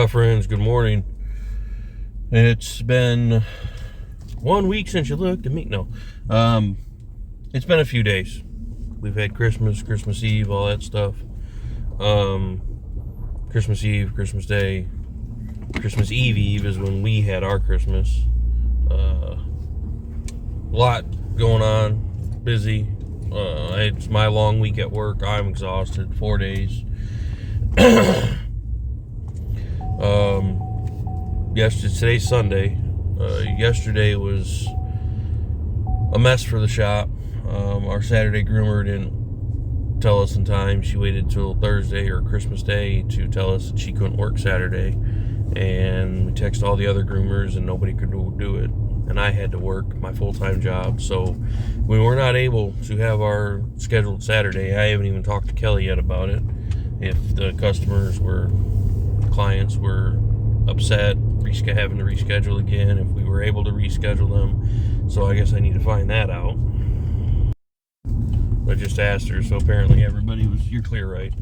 Friends, good morning. It's been 1 week since you looked at me. No, it's been a few days. We've had Christmas Eve, all that stuff. Christmas Eve, Christmas Day, Christmas Eve is when we had our Christmas. A lot going on, busy. It's my long week at work. I'm exhausted. 4 days. Today's Sunday. Yesterday was a mess for the shop. Our Saturday groomer didn't tell us in time. She waited till Thursday or Christmas Day to tell us that she couldn't work Saturday. And we texted all the other groomers and nobody could do it. And I had to work my full-time job. So we were not able to have our scheduled Saturday. I haven't even talked to Kelly yet about it. If the clients were upset, having to reschedule again, if we were able to reschedule them. So I guess I need to find that out. I just asked her, so apparently you're clear, right?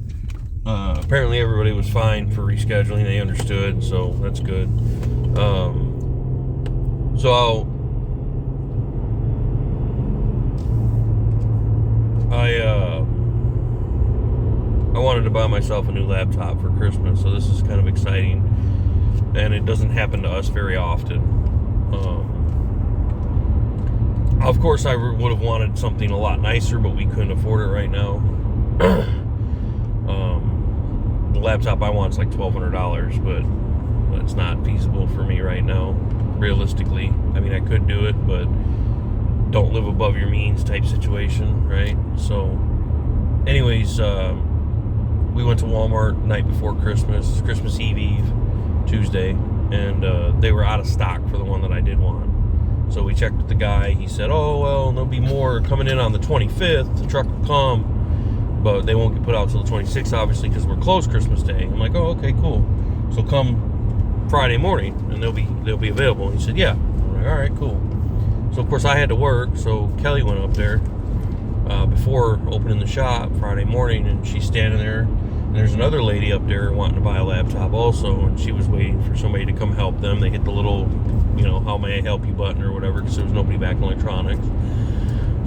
Apparently everybody was fine for rescheduling. They understood, so that's good. I wanted to buy myself a new laptop for Christmas, so this is kind of exciting, and it doesn't happen to us very often. Of course, I would have wanted something a lot nicer, but we couldn't afford it right now. The laptop I want is like $1,200, but it's not feasible for me right now, realistically. I mean, I could do it, but don't live above your means type situation, right? So, anyways, we went to Walmart the night before Christmas Eve, Tuesday, and they were out of stock for the one that I did want. So we checked with the guy. He said, oh, well, there'll be more coming in on the 25th. The truck will come, but they won't get put out till the 26th, obviously, because we're closed Christmas Day. I'm like, oh, okay, cool. So come Friday morning, and they'll be available. And he said, yeah. I'm like, all right, cool. So, of course, I had to work, so Kelly went up there before opening the shop Friday morning, and she's standing there. And there's another lady up there wanting to buy a laptop also, and she was waiting for somebody to come help them. They hit the little, how may I help you button or whatever, because there was nobody back in electronics.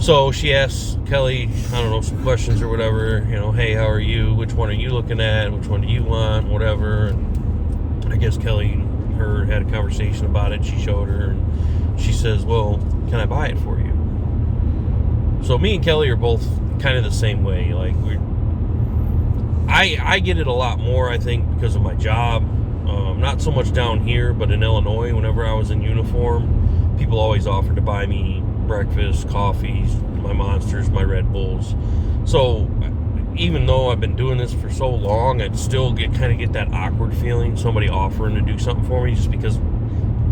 So she asked Kelly, some questions or whatever, hey, how are you? Which one are you looking at? Which one do you want? Whatever. And I guess Kelly and her had a conversation about it. She showed her, and she says, well, can I buy it for you? So me and Kelly are both kind of the same way. Like, I get it a lot more, I think, because of my job. Not so much down here, but in Illinois, whenever I was in uniform, people always offered to buy me breakfast, coffees, my Monsters, my Red Bulls. So even though I've been doing this for so long, I'd still get that awkward feeling, somebody offering to do something for me, just because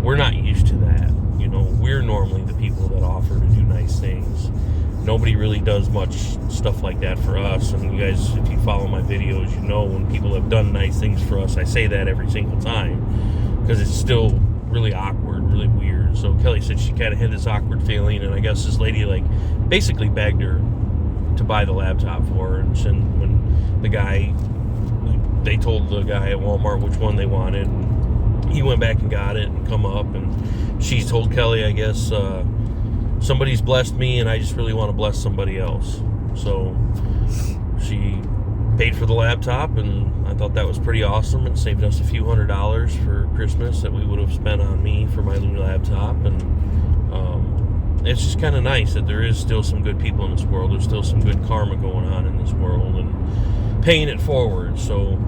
we're not used to that. We're normally the people that offer to do nice things. Nobody really does much stuff like that for us. And you guys, if you follow my videos, when people have done nice things for us, I say that every single time, because it's still really awkward, really weird. So Kelly said she kind of had this awkward feeling, and I guess this lady basically begged her to buy the laptop for her. And when they told the guy at Walmart which one they wanted, and he went back and got it and come up, and she told Kelly, I guess, somebody's blessed me and I just really want to bless somebody else. So she paid for the laptop, and I thought that was pretty awesome. It saved us a few $100s for Christmas that we would have spent on me for my new laptop. And it's just kind of nice that there is still some good people in this world. There's still some good karma going on in this world, and paying it forward. So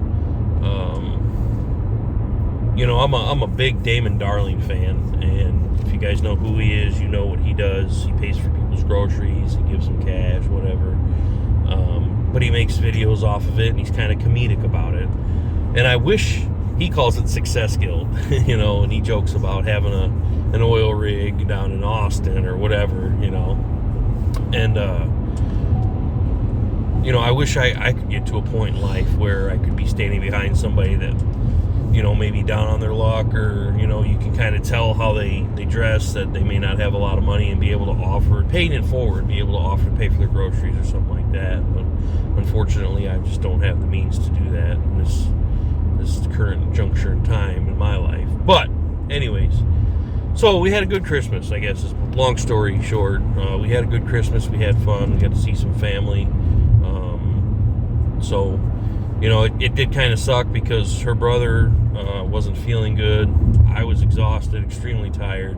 I'm a big Damon Darling fan, and if you guys know who he is, you know what he does. He pays for people's groceries, he gives them cash, whatever. But he makes videos off of it, and he's kind of comedic about it. And I wish he calls it Success Guild, and he jokes about having an oil rig down in Austin or whatever, And, I wish I could get to a point in life where I could be standing behind somebody that, maybe down on their luck, or, you can kind of tell how they dress, that they may not have a lot of money, and be able to offer, paying it forward, be able to offer to pay for their groceries or something like that. But unfortunately, I just don't have the means to do that. And this current juncture in time in my life. But anyways, so we had a good Christmas, I guess. Long story short, we had a good Christmas. We had fun. We got to see some family. So, you know, it did kind of suck because her brother wasn't feeling good. I was exhausted, extremely tired.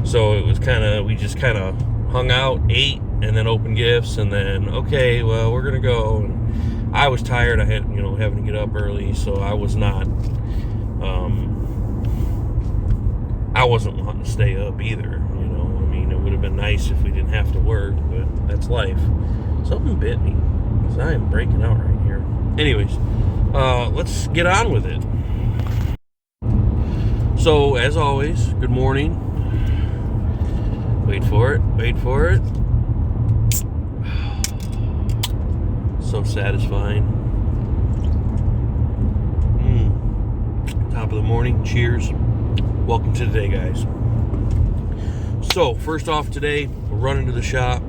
So it was we just kind of hung out, ate, and then opened gifts, and then, okay, well, we're going to go. And I was tired. I had, having to get up early, so I was not, I wasn't wanting to stay up either, I mean, it would have been nice if we didn't have to work, but that's life. Something bit me, because I am breaking out right here. Anyways, let's get on with it. So, as always, good morning. Wait for it. So satisfying. Top of the morning. Cheers. Welcome to the day, guys. So, first off today, we're running to the shop.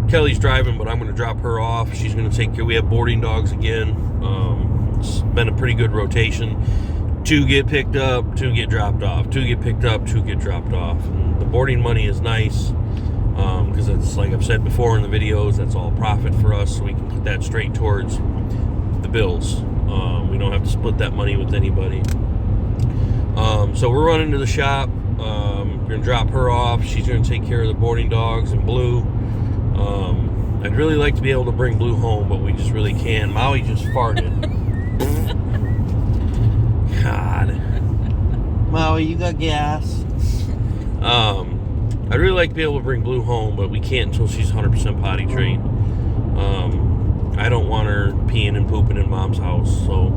Kelly's driving, but I'm going to drop her off. She's going to take care. We have boarding dogs again. It's been a pretty good rotation. 2 get picked up, 2 get dropped off. 2 get picked up, 2 get dropped off. And the boarding money is nice because it's, like I've said before in the videos, that's all profit for us, so we can put that straight towards the bills. We don't have to split that money with anybody. So we're running to the shop. We're going to drop her off. She's going to take care of the boarding dogs and Blue. I'd really like to be able to bring Blue home, but we just really can't. Maui just farted. God. Maui, you got gas. I'd really like to be able to bring Blue home, but we can't until she's 100% potty trained. I don't want her peeing and pooping in Mom's house, so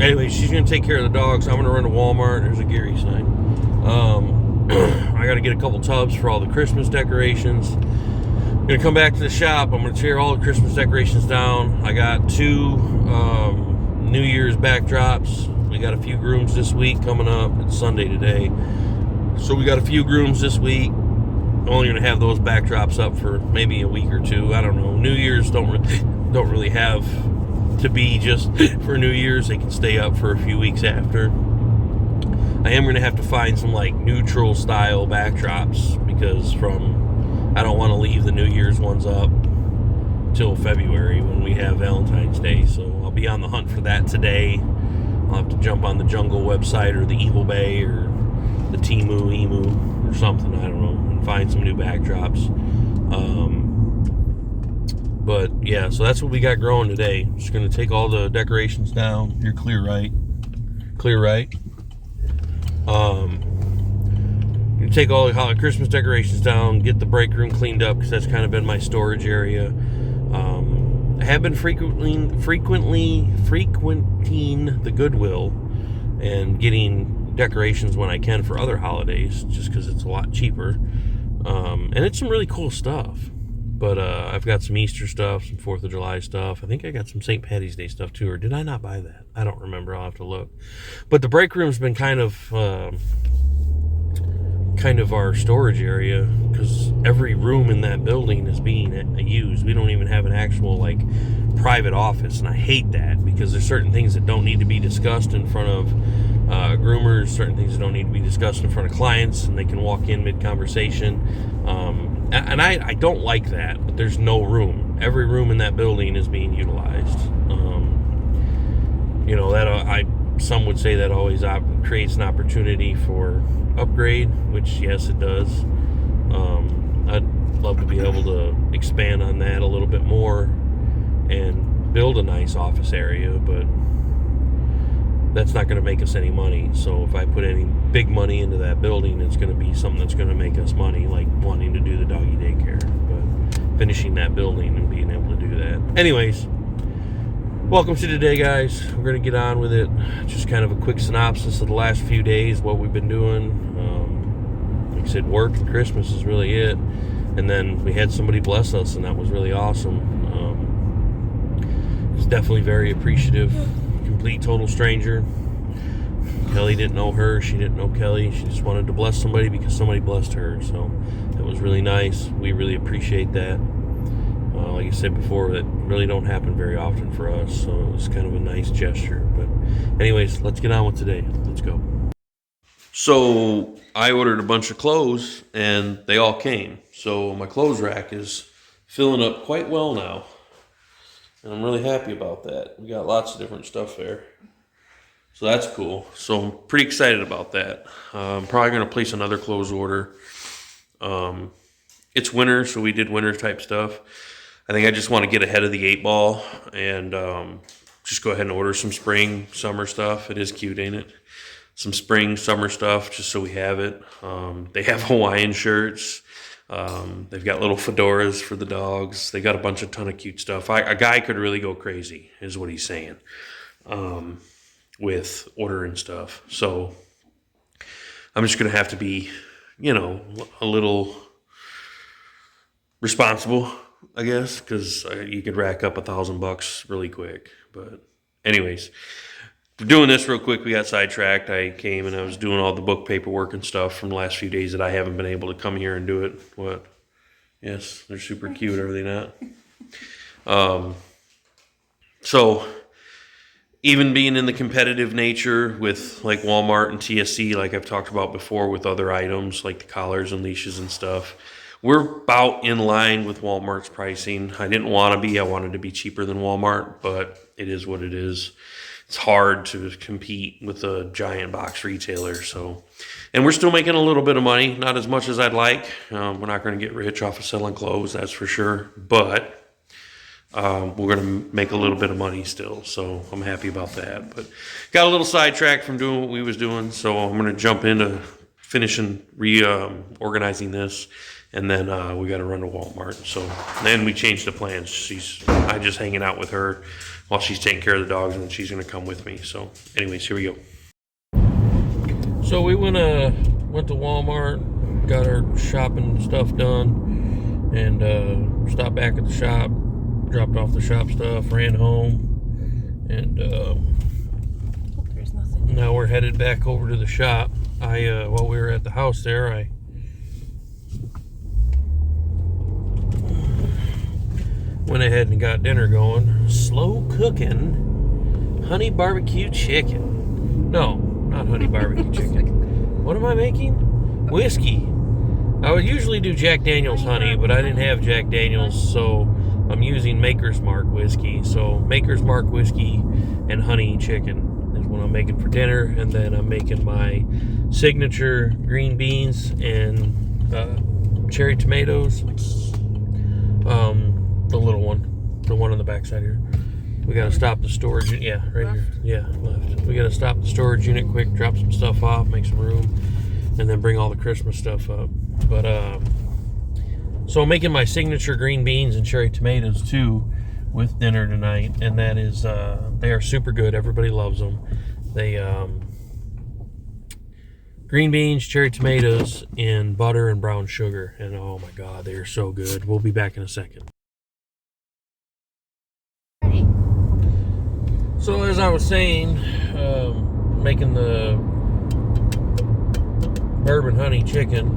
anyway, she's going to take care of the dogs. I'm going to run to Walmart. There's a Gary sign. I got to get a couple tubs for all the Christmas decorations. I'm going to come back to the shop. I'm going to tear all the Christmas decorations down. I got 2 New Year's backdrops. We got a few grooms this week coming up. It's Sunday today. So we got a few grooms this week. I'm only going to have those backdrops up for maybe a week or 2. I don't know. New Year's don't really have to be just for New Year's. They can stay up for a few weeks after. I am going to have to find some like neutral style backdrops because I don't want to leave the New Year's ones up till February when we have Valentine's Day. So I'll be on the hunt for that today. I'll have to jump on the Jungle website or the Evil Bay or the Emu or something, I don't know, and find some new backdrops. But yeah, so that's what we got growing today. Just going to take all the decorations down. You're clear, right? Clear, right? You take all the Christmas decorations down, get the break room cleaned up because that's kind of been my storage area. I have been frequenting the Goodwill and getting decorations when I can for other holidays, just because it's a lot cheaper. And it's some really cool stuff. But I've got some Easter stuff, some 4th of July stuff. I think I got some St. Patty's Day stuff too, or did I not buy that? I don't remember. I'll have to look. But the break room's been kind of our storage area because every room in that building is being used. We don't even have an actual like private office, and I hate that because there's certain things that don't need to be discussed in front of groomers, certain things that don't need to be discussed in front of clients, and they can walk in mid-conversation. And I don't like that, but there's no room. Every room in that building is being utilized. Some would say that always creates an opportunity for upgrade, which yes, it does. I'd love to be able to expand on that a little bit more and build a nice office area, but that's not going to make us any money. So if I put any big money into that building, it's going to be something that's going to make us money, like wanting to do the doggy daycare, but finishing that building and being able to do that. Anyways, welcome to today, guys. We're going to get on with it. Just kind of a quick synopsis of the last few days, what we've been doing. Like I said, work and Christmas is really it. And then we had somebody bless us, and that was really awesome. It's definitely very appreciative. Complete total stranger. Kelly didn't know her. She didn't know Kelly. She just wanted to bless somebody because somebody blessed her. So it was really nice. We really appreciate that. Like I said before, that really don't happen very often for us, so it's kind of a nice gesture. But anyways, let's get on with today. Let's go. So I ordered a bunch of clothes, and they all came. So my clothes rack is filling up quite well now, and I'm really happy about that. We got lots of different stuff there. So that's cool. So I'm pretty excited about that. I'm probably going to place another clothes order. It's winter, so we did winter type stuff. I think I just want to get ahead of the 8 ball and just go ahead and order some spring, summer stuff. It is cute, ain't it? Some spring, summer stuff, just so we have it. They have Hawaiian shirts. They've got little fedoras for the dogs. They got a ton of cute stuff. A guy could really go crazy, is what he's saying, with ordering stuff. So I'm just going to have to be, a little responsible, I guess, because you could rack up $1,000 really quick. But anyways, doing this real quick, we got sidetracked. I came and I was doing all the book paperwork and stuff from the last few days that I haven't been able to come here and do it. What? Yes, they're super cute, are they not? So even being in the competitive nature with like Walmart and TSC, like I've talked about before with other items like the collars and leashes and stuff, we're about in line with Walmart's pricing. I didn't want to be. I wanted to be cheaper than Walmart, but it is what it is. It's hard to compete with a giant box retailer. So, and we're still making a little bit of money, not as much as I'd like. We're not going to get rich off of selling clothes, that's for sure. But we're going to make a little bit of money still. So I'm happy about that. But got a little sidetracked from doing what we was doing. So I'm going to jump into finishing reorganizing this. And then we got to run to Walmart. So then we changed the plans. I'm just hanging out with her while she's taking care of the dogs, and then she's going to come with me. So anyways, here we go. So we went to Walmart, got our shopping stuff done, and stopped back at the shop, dropped off the shop stuff, ran home, and there's nothing. Now we're headed back over to the shop. While we were at the house there, I went ahead and got dinner going. Slow cooking honey barbecue chicken. No, not honey barbecue chicken. What am I making? Whiskey. I would usually do Jack Daniel's honey, but I didn't have Jack Daniel's, so I'm using Maker's Mark whiskey. So Maker's Mark whiskey and honey chicken is what I'm making for dinner. And then I'm making my signature green beans and cherry tomatoes. The little one, the one on the backside here. We got to stop the storage. Yeah, right here. Yeah, left. We got to stop the storage unit quick, drop some stuff off, make some room, and then bring all the Christmas stuff up. But so I'm making my signature green beans and cherry tomatoes too with dinner tonight, and that is they are super good. Everybody loves them. They green beans, cherry tomatoes, and butter and brown sugar, and oh my God, they are so good. We'll be back in a second. So as I was saying, making the bourbon honey chicken,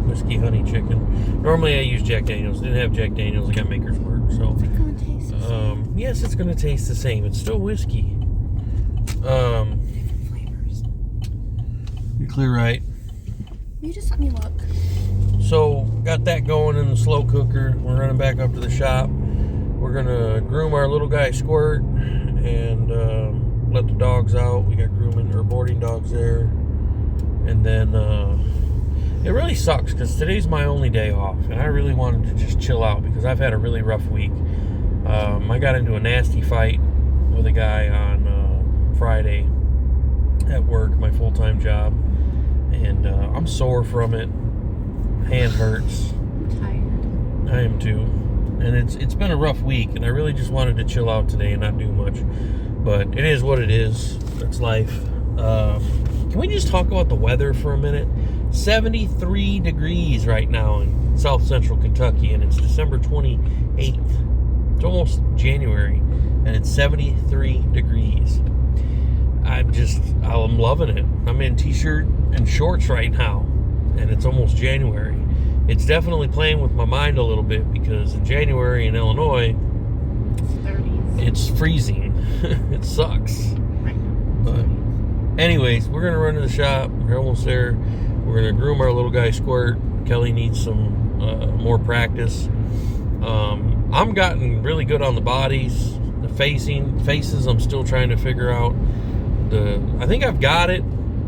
whiskey honey chicken. Normally I use Jack Daniel's. Didn't have Jack Daniel's. I got Maker's Mark. So is it going to taste the same? Yes, it's going to taste the same. It's still whiskey. Flavors. You're clear, right? You just let me look. So got that going in the slow cooker. We're running back up to the shop. We're gonna groom our little guy Squirt and let the dogs out. We got grooming or boarding dogs there, and then it really sucks because today's my only day off, and I really wanted to just chill out because I've had a really rough week. I got into a nasty fight with a guy on Friday at work, my full-time job, and I'm sore from it. Hand hurts. I'm tired. I am too. And it's been a rough week, and I really just wanted to chill out today and not do much. But it is what it is. That's life. Can we just talk about the weather for a minute? 73 degrees right now in south central Kentucky, and it's December 28th. It's almost January, and it's 73 degrees. I'm loving it. I'm in t-shirt and shorts right now, and it's almost January. it's definitely playing with my mind a little bit because in January in Illinois, It's 30s. it's freezing. It sucks. Right. But anyways, we're gonna run to the shop. We're almost there. We're gonna groom our little guy Squirt. Kelly needs some more practice. I'm gotten really good on the bodies, the faces. I'm still trying to figure out I think I've got it,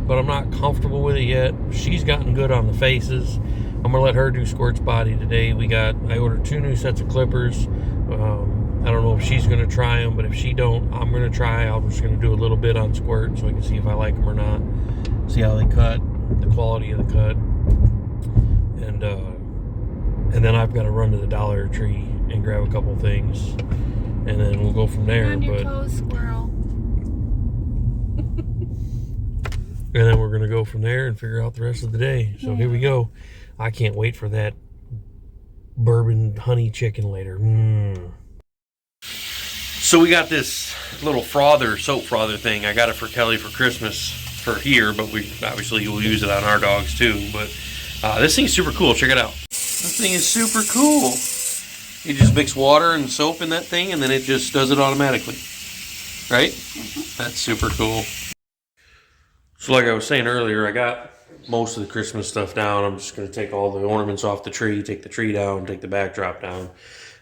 but I'm not comfortable with it yet. She's gotten good on the faces. I'm gonna let her do Squirt's body today. I ordered 2 new sets of clippers. I don't know if she's gonna try them, but if she don't, I'm gonna try. I'm just gonna do a little bit on Squirt so I can see if I like them or not. See how they cut, the quality of the cut, and then I've got to run to the Dollar Tree and grab a couple things, and then we'll go from there. On your But toes, squirrel. and then we're gonna go from there and figure out the rest of the day. So here we go. I can't wait for that bourbon honey chicken later. So we got this little soap frother thing. I got it for Kelly for Christmas for here, but we obviously will use it on our dogs too. But this thing is super cool. Check it out. This thing is super cool. You just mix water and soap in that thing, and then it just does it automatically. Right? That's super cool. So like I was saying earlier, I got most of the Christmas stuff down. I'm just going to take all the ornaments off the tree, take the tree down, take the backdrop down.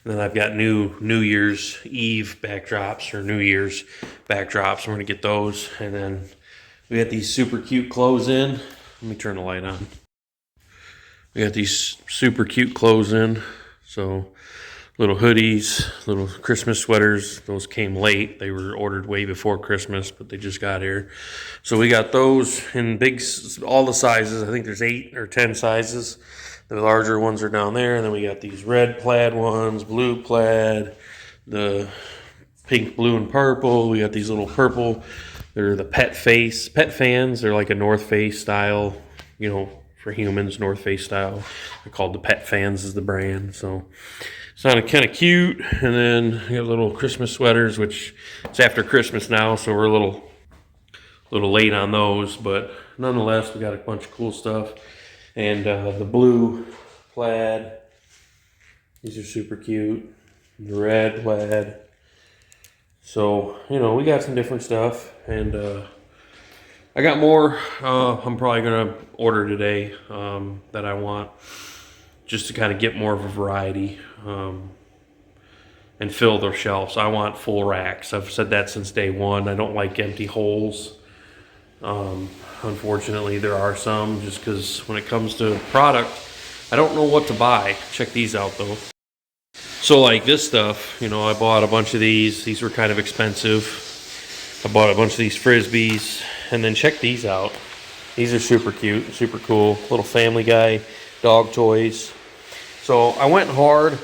And then I've got New Year's Eve backdrops or New Year's backdrops. I'm going to get those. And then we got these super cute clothes in. Let me turn the light on. We got these super cute clothes in. So little hoodies, little Christmas sweaters. Those came late. They were ordered way before Christmas, but they just got here. So we got those in all the sizes. I think there's 8 or 10 sizes. The larger ones are down there. And then we got these red plaid ones, blue plaid, the pink, blue, and purple. We got these little purple. They're the pet fans. They're like a North Face style, for humans, North Face style. They're called the Pet Fans is the brand. So sounded kind of cute. And then we got little Christmas sweaters, which it's after Christmas now, so we're a little late on those. But nonetheless, we got a bunch of cool stuff. And the blue plaid, these are super cute. The red plaid. So, we got some different stuff. And I got more I'm probably going to order today that I want, just to kind of get more of a variety and fill their shelves. I want full racks. I've said that since day one. I don't like empty holes. Unfortunately, there are some, just because when it comes to product, I don't know what to buy. Check these out though. So like this stuff, I bought a bunch of these. These were kind of expensive. I bought a bunch of these Frisbees, and then check these out. These are super cute, super cool. Little Family Guy dog toys. So I went hard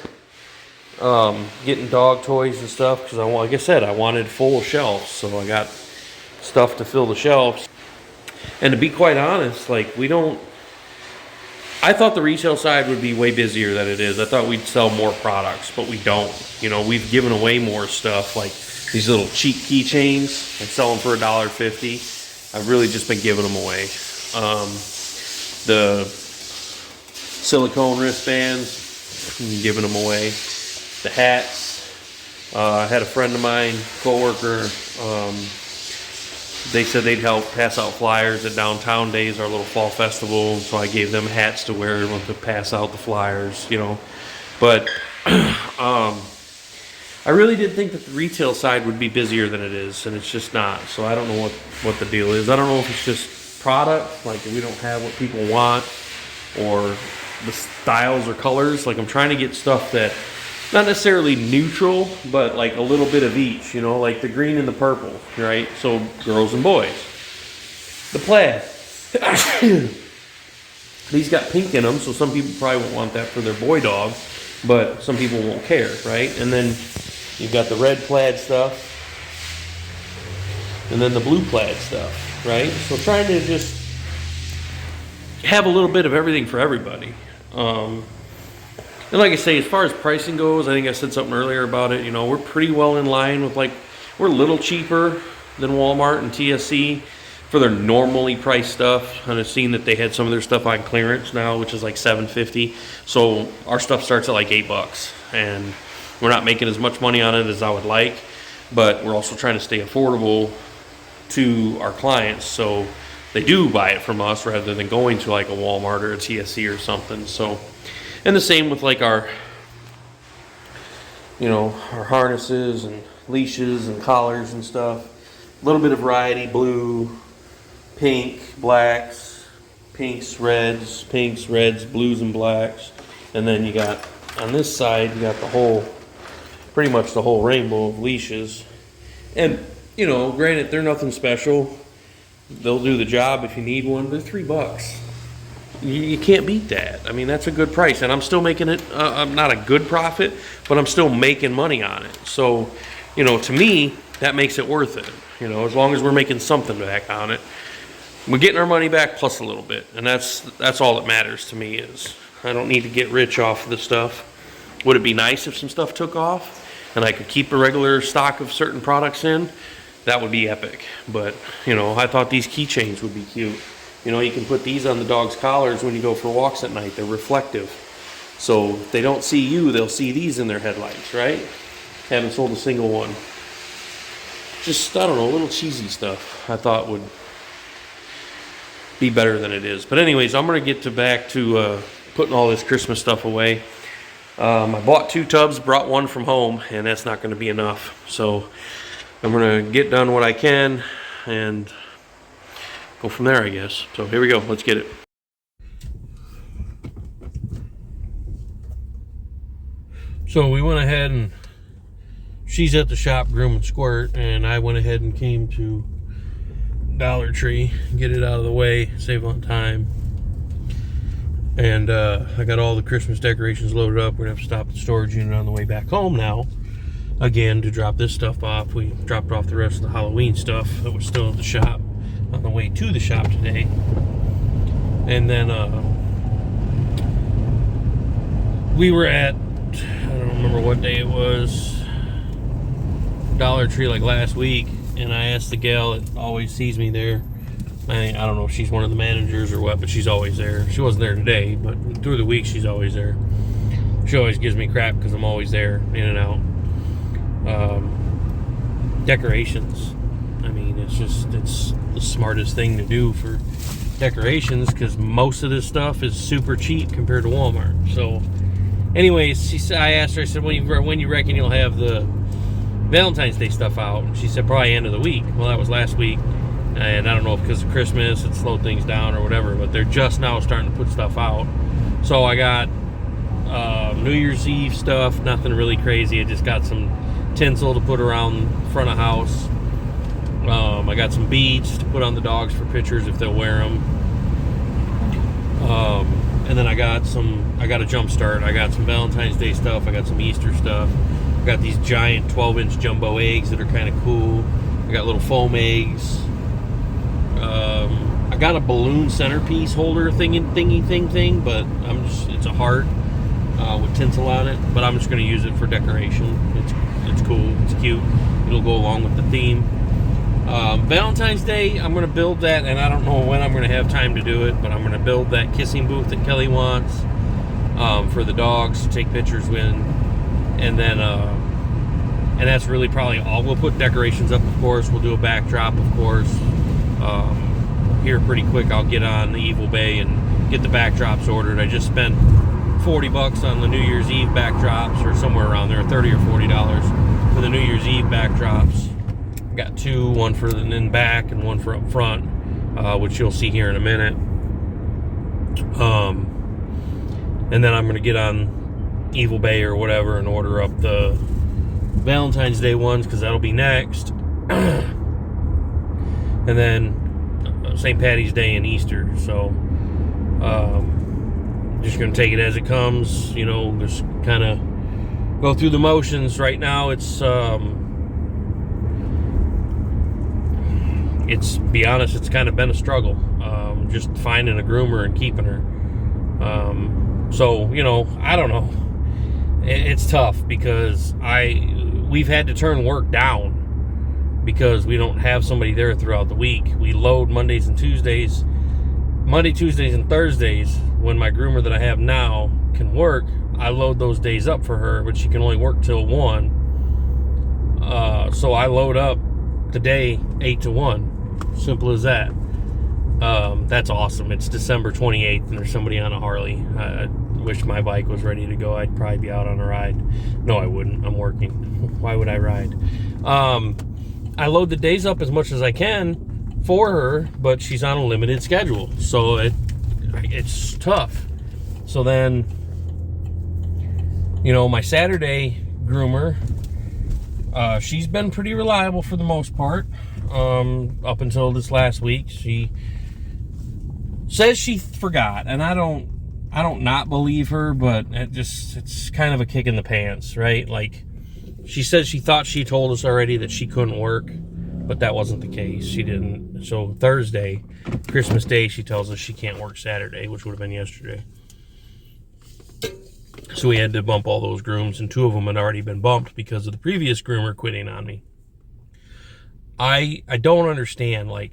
getting dog toys and stuff because like I said, I wanted full shelves. So I got stuff to fill the shelves. And to be quite honest, I thought the retail side would be way busier than it is. I thought we'd sell more products, but we don't. We've given away more stuff, like these little cheap keychains. I sell them for $1.50. I've really just been giving them away. The silicone wristbands, I'm giving them away. The hats. I had a friend of mine, coworker, they said they'd help pass out flyers at Downtown Days, our little fall festival. So I gave them hats to wear to pass out the flyers, But I really did think that the retail side would be busier than it is, and it's just not. So I don't know what the deal is. I don't know if it's just product, like we don't have what people want, or the styles or colors. Like I'm trying to get stuff that, not necessarily neutral, but like a little bit of each, like the green and the purple, right? So girls and boys. The plaid. These got pink in them, so some people probably won't want that for their boy dog, but some people won't care, right? And then you've got the red plaid stuff, and then the blue plaid stuff, right? So trying to just have a little bit of everything for everybody. And like I say, as far as pricing goes, I think I said something earlier about it. We're pretty well in line with we're a little cheaper than Walmart and TSC, for their normally priced stuff. And I've seen that they had some of their stuff on clearance now, which is like $7.50. So our stuff starts at like $8, and we're not making as much money on it as I would like, but we're also trying to stay affordable to our clients, so they do buy it from us rather than going to like a Walmart or a TSC or something. So, and the same with like our, you know, our harnesses and leashes and collars and stuff. A little bit of variety: blue, pink, blacks, pinks, reds, blues and blacks. And then you got on this side, you got the whole, pretty much the whole rainbow of leashes. And you know, granted, they're nothing special. They'll do the job if you need one. They're $3. You can't beat that. I mean, that's a good price, and I'm still making it. I'm not a good profit, but I'm still making money on it. So, you know, to me, that makes it worth it. You know, as long as we're making something back on it, we're getting our money back plus a little bit, and that's all that matters to me. Is I don't need to get rich off of the stuff. Would it be nice if some stuff took off and I could keep a regular stock of certain products in? That would be epic. But, you know, I thought these keychains would be cute. You know, you can put these on the dog's collars when you go for walks at night. They're reflective. So if they don't see you, they'll see these in their headlights, right? Haven't sold a single one. Just, I don't know, little cheesy stuff I thought would be better than it is. But anyways, I'm going to get back to putting all this Christmas stuff away. I bought 2 tubs, brought one from home, and that's not going to be enough. So I'm going to get done what I can and go from there, I guess. So here we go. Let's get it. So we went ahead and she's at the shop grooming Squirt, and I went ahead and came to Dollar Tree, get it out of the way, save on time. And I got all the Christmas decorations loaded up. We're going to have to stop at the storage unit on the way back home now, again, to drop this stuff off. We dropped off the rest of the Halloween stuff that was still at the shop on the way to the shop today. And then we were at, I don't remember what day it was, Dollar Tree like last week, and I asked the gal that always sees me there. I don't know if she's one of the managers or what, but she's always there. She wasn't there today, but through the week she's always there. She always gives me crap because I'm always there, in and out. Decorations. I mean, it's the smartest thing to do for decorations, because most of this stuff is super cheap compared to Walmart. So, anyways, I asked her, I said, when you reckon you'll have the Valentine's Day stuff out? And she said, probably end of the week. Well, that was last week. And I don't know if because of Christmas it slowed things down or whatever, but they're just now starting to put stuff out. So I got New Year's Eve stuff, nothing really crazy. I just got some tinsel to put around front of house. I got some beads to put on the dogs for pictures if they'll wear them. And then I got a jump start. I got some Valentine's Day stuff. I got some Easter stuff. I got these giant 12-inch jumbo eggs that are kind of cool. I got little foam eggs. I got a balloon centerpiece holder thingy thing, but it's a heart with tinsel on it, but I'm just going to use it for decoration. It's cool, it's cute, it'll go along with the theme. Valentine's Day, I'm going to build that, and I don't know when I'm going to have time to do it, but I'm going to build that kissing booth that Kelly wants for the dogs to take pictures with, and then and that's really probably all. We'll put decorations up, of course. We'll do a backdrop, of course. Here pretty quick, I'll get on the Evil Bay and get the backdrops ordered. I just spent $40 on the New Year's Eve backdrops, or somewhere around there, $30 or $40 for the New Year's Eve backdrops. I got 2, one for in back and one for up front, which you'll see here in a minute. And then I'm going to get on Evil Bay or whatever and order up the Valentine's Day ones, because that'll be next. And then St. Patty's Day and Easter. So just gonna take it as it comes, you know, just kind of go through the motions. Right now it's be honest, it's kind of been a struggle, just finding a groomer and keeping her. So, you know, I don't know, it's tough because we've had to turn work down because we don't have somebody there throughout the week. We load Monday, Tuesdays, and Thursdays. When my groomer that I have now can work, I load those days up for her, but she can only work till 1. So I load up the day 8 to 1. Simple as that. That's awesome. It's December 28th and there's somebody on a Harley. I wish my bike was ready to go. I'd probably be out on a ride. No, I wouldn't. I'm working. Why would I ride? I load the days up as much as I can for her, but she's on a limited schedule. So it's tough. So then, my Saturday groomer, she's been pretty reliable for the most part. Up until this last week, she says she forgot, and I don't not believe her, but it's kind of a kick in the pants, right? Like, she said she thought she told us already that she couldn't work, but that wasn't the case. She didn't. So Thursday, Christmas Day, she tells us she can't work Saturday, which would have been yesterday. So we had to bump all those grooms, and 2 of them had already been bumped because of the previous groomer quitting on me. I don't understand. Like,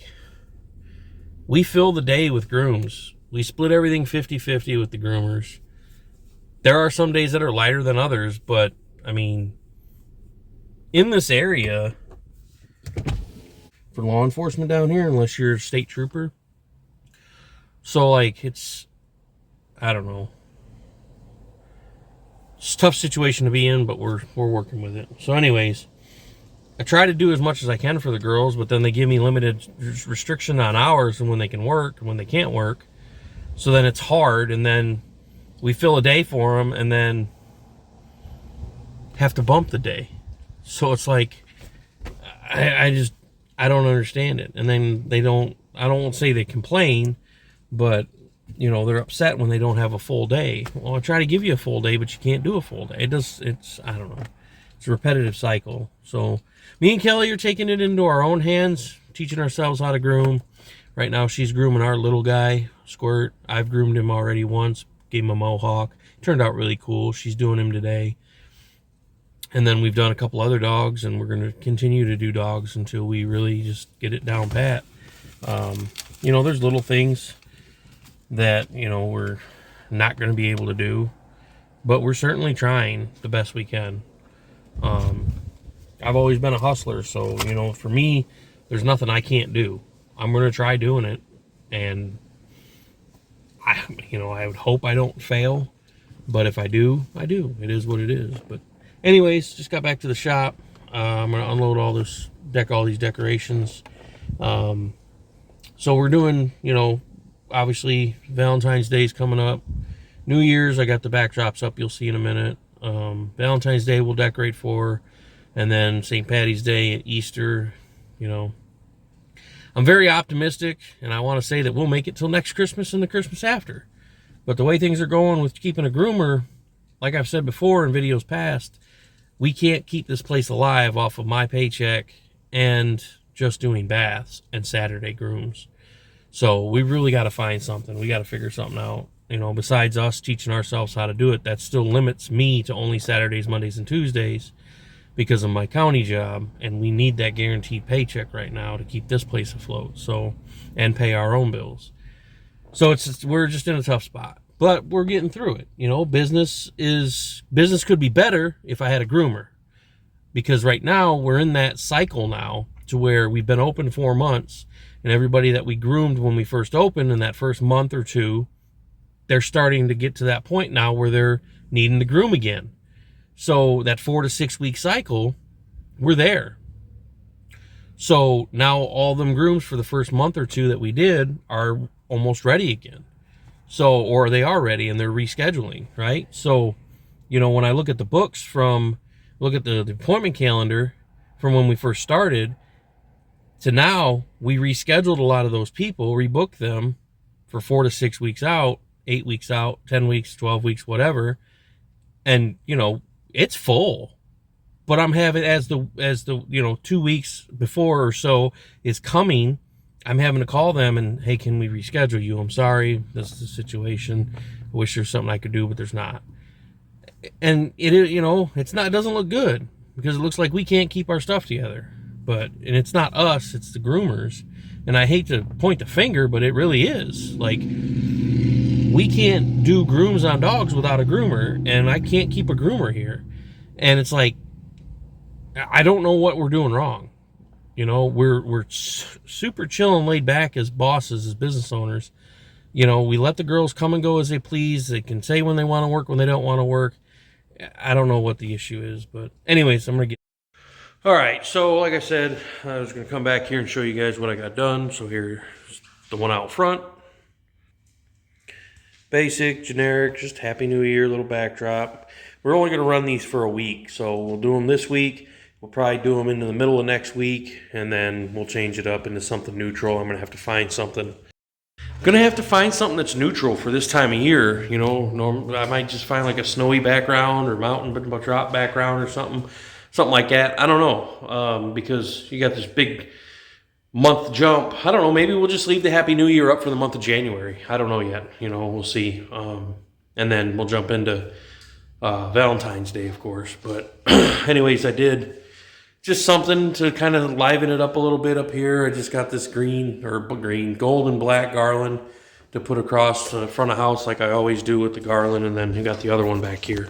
we fill the day with grooms. We split everything 50-50 with the groomers. There are some days that are lighter than others, but, I mean, in this area, for law enforcement down here, unless you're a state trooper. So, like, I don't know. It's a tough situation to be in, but we're working with it. So anyways, I try to do as much as I can for the girls, but then they give me limited restriction on hours and when they can work and when they can't work. So then it's hard, and then we fill a day for them and then have to bump the day. So it's like, I don't understand it. And then I don't say they complain, but they're upset when they don't have a full day. Well, I try to give you a full day, but you can't do a full day. I don't know. It's a repetitive cycle. So me and Kelly are taking it into our own hands, teaching ourselves how to groom. Right now, she's grooming our little guy, Squirt. I've groomed him already once, gave him a mohawk. Turned out really cool. She's doing him today. And then we've done a couple other dogs, and we're going to continue to do dogs until we really just get it down pat. There's little things that, we're not going to be able to do, but we're certainly trying the best we can. I've always been a hustler, so, for me, there's nothing I can't do. I'm going to try doing it, and I would hope I don't fail, but if I do, I do. It is what it is. But anyways, just got back to the shop. I'm going to unload all these decorations. So we're doing, obviously Valentine's Day's coming up. New Year's, I got the backdrops up, you'll see in a minute. Valentine's Day we'll decorate for, and then St. Patty's Day and Easter. I'm very optimistic, and I want to say that we'll make it till next Christmas and the Christmas after. But the way things are going with keeping a groomer, like I've said before in videos past, we can't keep this place alive off of my paycheck and just doing baths and Saturday grooms. So we really got to find something. We got to figure something out. Besides us teaching ourselves how to do it, that still limits me to only Saturdays, Mondays, and Tuesdays because of my county job, and we need that guaranteed paycheck right now to keep this place afloat. So, and pay our own bills. So we're just in a tough spot, but we're getting through it. Business could be better if I had a groomer, because right now we're in that cycle now to where we've been open 4 months, and everybody that we groomed when we first opened in that first month or two, they're starting to get to that point now where they're needing to groom again. So that 4 to 6 week cycle, we're there. So now all them grooms for the first month or two that we did are almost ready again. So, or they are ready and they're rescheduling, right? So, when I look at the books look at the appointment calendar from when we first started to now, we rescheduled a lot of those people, rebooked them for 4 to 6 weeks out, 8 weeks out, 10 weeks, 12 weeks, whatever. And, it's full, but I'm having, as the 2 weeks before or so is coming, I'm having to call them and, hey, can we reschedule you? I'm sorry, this is the situation. I wish there's something I could do, but there's not. And it doesn't look good because it looks like we can't keep our stuff together. and it's not us, it's the groomers. And I hate to point the finger, but it really is. Like, we can't do grooms on dogs without a groomer, and I can't keep a groomer here. And it's like, I don't know what we're doing wrong. You know, we're super chill and laid back as bosses, as business owners. You know, we let the girls come and go as they please. They can say when they want to work, when they don't want to work. I don't know what the issue is, but anyways, I'm going to get... All right, so like I said, I was going to come back here and show you guys what I got done. So here's the one out front. Basic, generic, just Happy New Year, little backdrop. We're only going to run these for a week, so we'll do them this week. We'll probably do them into the middle of next week, and then we'll change it up into something neutral. I'm going to have to find something. I'm going to have to find something that's neutral for this time of year. You know, I might just find like a snowy background or mountain drop background or something like that. I don't know, because you got this big month jump. I don't know, maybe we'll just leave the Happy New Year up for the month of January. I don't know yet. You know, we'll see. And then we'll jump into Valentine's Day, of course. But anyways, I did just something to kind of liven it up a little bit up here. I just got this gold and black garland to put across the front of the house like I always do with the garland. And then you got the other one back here.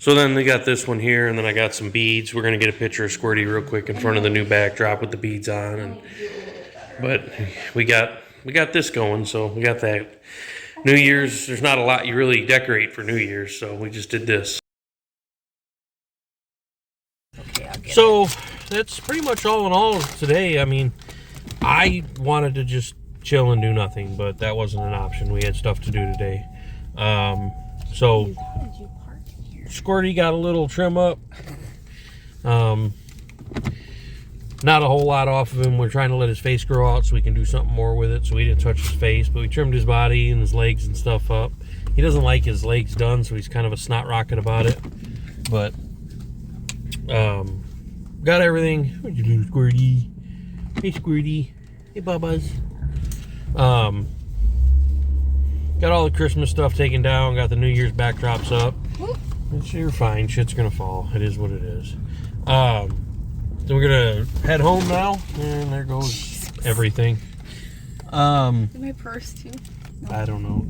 So then they got this one here, and then I got some beads. We're going to get a picture of Squirty real quick in front of the new backdrop with the beads on. But we got this going, so we got that. New Year's, there's not a lot you really decorate for New Year's, so we just did this. So that's pretty much all in all today. I mean, I wanted to just chill and do nothing, but that wasn't an option. We had stuff to do today. So Squirty got a little trim up. Not a whole lot off of him. We're trying to let his face grow out so we can do something more with it. So we didn't touch his face, but we trimmed his body and his legs and stuff up. He doesn't like his legs done, so he's kind of a snot rocket about it. But got everything. What you doing, Squirty? Hey, Squirty. Hey, Bubba's. Got all the Christmas stuff taken down. Got the New Year's backdrops up. You're fine. Shit's gonna fall. It is what it is. So we're gonna head home now, and there goes everything. My purse too. No. I don't know.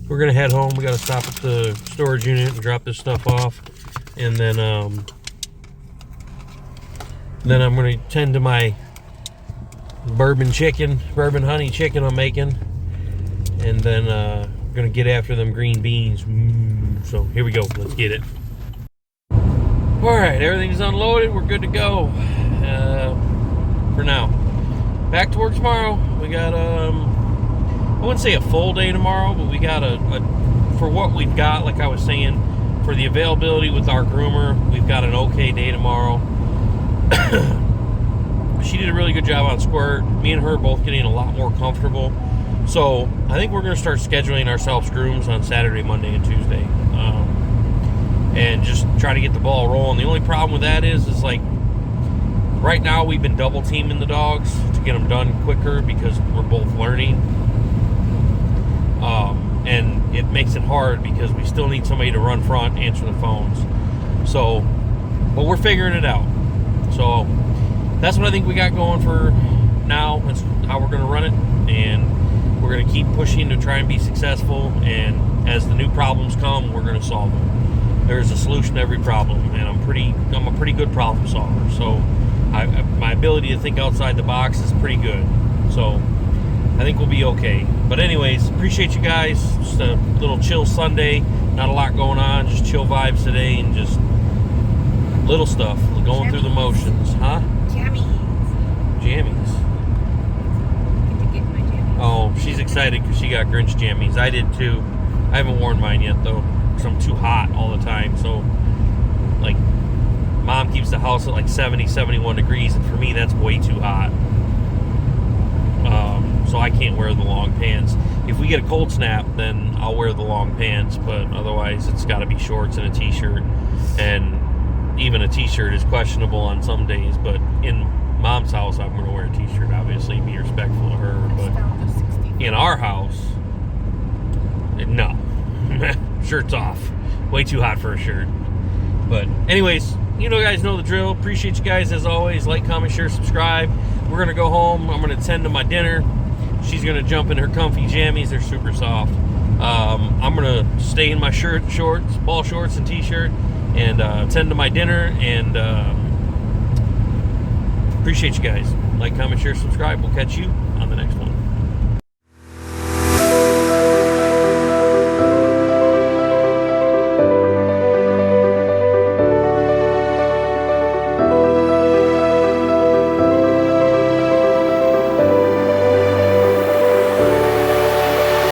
We're gonna head home. We gotta stop at the storage unit and drop this stuff off, and then I'm gonna tend to my bourbon honey chicken I'm making, and then gonna get after them green beans. So here we go. Let's get it. All right, everything's unloaded. We're good to go for now. Back to work tomorrow. We got I wouldn't say a full day tomorrow, but we got for what we've got, like I was saying, for the availability with our groomer, we've got an okay day tomorrow. She did a really good job on Squirt. Me and her both getting a lot more comfortable. So I think we're going to start scheduling ourselves grooms on Saturday, Monday, and Tuesday. And just try to get the ball rolling. The only problem with that is like, right now we've been double teaming the dogs to get them done quicker because we're both learning. And it makes it hard because we still need somebody to run front, answer the phones. So, but we're figuring it out. So that's what I think we got going for now. That's how we're going to run it. And we're going to keep pushing to try and be successful. And as the new problems come, we're going to solve them. There's a solution to every problem, and I'm a pretty good problem solver. So my ability to think outside the box is pretty good. So I think we'll be okay. But anyways, appreciate you guys. Just a little chill Sunday. Not a lot going on. Just chill vibes today and just little stuff. Going through the motions. Huh? Jammies. Jammies. Get to get my jammies. Oh, she's excited because she got Grinch jammies. I did too. I haven't worn mine yet though, because I'm too hot all the time. So, like, Mom keeps the house at like 70, 71 degrees, and for me that's way too hot. So I can't wear the long pants. If we get a cold snap, then I'll wear the long pants, but otherwise it's got to be shorts and a t-shirt. And even a t-shirt is questionable on some days, but in Mom's house I'm going to wear a t-shirt, obviously, be respectful of her. But in our house, no. Shirt's off. Way too hot for a shirt. But anyways, you guys know the drill. Appreciate you guys as always. Like, comment, share, subscribe. We're going to go home. I'm going to tend to my dinner. She's going to jump in her comfy jammies. They're super soft. I'm going to stay in my shorts, ball shorts and t-shirt, and tend to my dinner. And appreciate you guys. Like, comment, share, subscribe. We'll catch you on the next one.